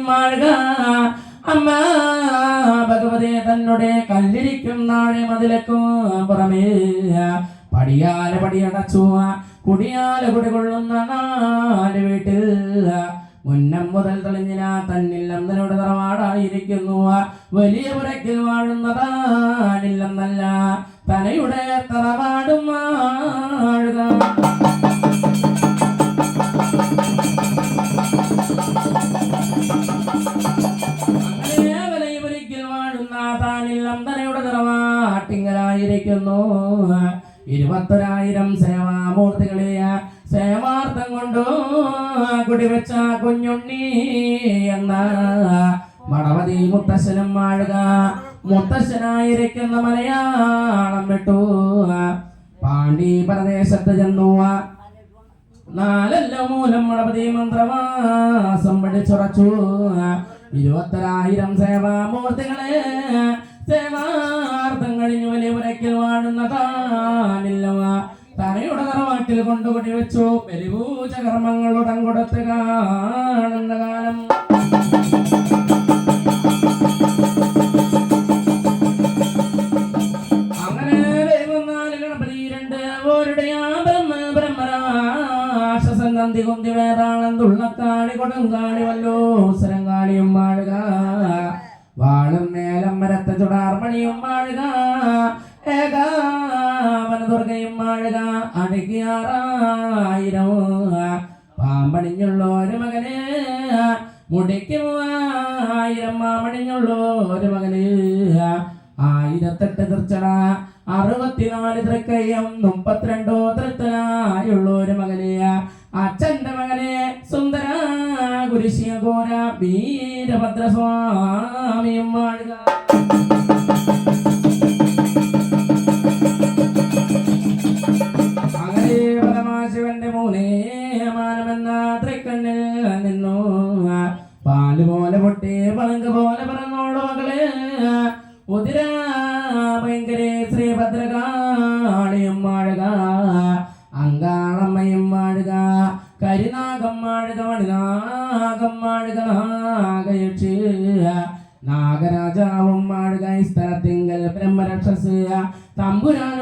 മാഴുക അമ്മ ഭഗവതി തന്നെ കല്ലിരിക്കും നാളെ മതിലക്കും പുറമേ പടിയാല പടിയടച്ചു കുടിയാല കുടികൊള്ളുന്ന നാല് വീട്ടിൽ മുന്നം മുതൽ തെളിഞ്ഞിന തന്നിൽ അന്നനോട് തറവാടായിരിക്കുന്നു വലിയ പുരക്കിൽ വാഴുന്നതാനില്ലെന്നല്ല തനയുടെ തറവാടും വാഴുക അങ്ങനെ വലിയ പുരക്കിൽ വാഴുന്ന താനിൽ അന്നനയുടെ തറവാട്ടിങ്കലായിരിക്കുന്നു 21,000 സേവാമൂർത്തികളെ സേവാർത്ഥം കൊണ്ടു കുടിവെച്ച കുഞ്ഞുണ്ണി എന്ന മടവതി മുത്തശ്ശനും മാഴുക മുത്തശ്ശനായിരിക്കുന്ന മലയാളം വിട്ടു പാണ്ഡി പ്രദേശത്ത് ചെന്നു 4 മൂലം മടവതി മന്ത്രവാസം പഠിച്ചുറച്ചു 21,000 സേവാമൂർത്തികളെ സേവാർത്ഥം കഴിഞ്ഞു വലിയ പുരക്കിൽ വാഴുന്നതാനില്ലവ തനയുടെ തറവാട്ടിൽ കൊണ്ടുകൂടി വെച്ചു ബലിപൂജ കർമ്മങ്ങളുടൻ കൊടുത്ത് കാണുന്ന കാലം അങ്ങനെ ഗണപതി 2 ഓരുടെ ബ്രഹ്മരാക്ഷസൻ നന്ദി കുന്തി വേറാണെന്തുള്ള കാണി കൊടുങ്കാണി വല്ലോസരം കാണിയും മാഴുക വാളും മേലം മരത്ത ചുടാർമണിയും മാഴുക ഏകാവനദുർഗയും മാഴുക അടുക്കിയാറായിരം പാമ്പണിഞ്ഞുള്ള ഒരു മകന് മുടിക്ക് 1000 മാമണിഞ്ഞുള്ള ഒരു മകന് 1008 തീർച്ചട 64 തൃക്കയ്യം 32 തൃത്തനായുള്ള ഒരു മകന് അച്ഛന്റെ മകനെ സുന്ദര കുരിശിയ ഘോര വീരഭദ്രസ്വാമിയും മാഴുക അങ്ങനെ പരമാശിവന്റെ മൂലേ മാനമെന്ന തൃക്കണ്ണിൽ നിന്നു പാല് പോലെ പൊട്ടി പളങ്ക് പോലെ പറന്നോളൂ മകളെ ഉദിര ഭയങ്കര ശ്രീഭദ്രകാളിയും മാഴുക അങ്കാളമ്മയും മാഴുക കരിനാഗം മാഴുക മണിനാഗം മാഴുക നാഗയക്ഷി നാഗരാജാവും മാഴുക ഈ സ്ഥലത്തിങ്കൽ ബ്രഹ്മരക്ഷസ് തമ്പുരാനും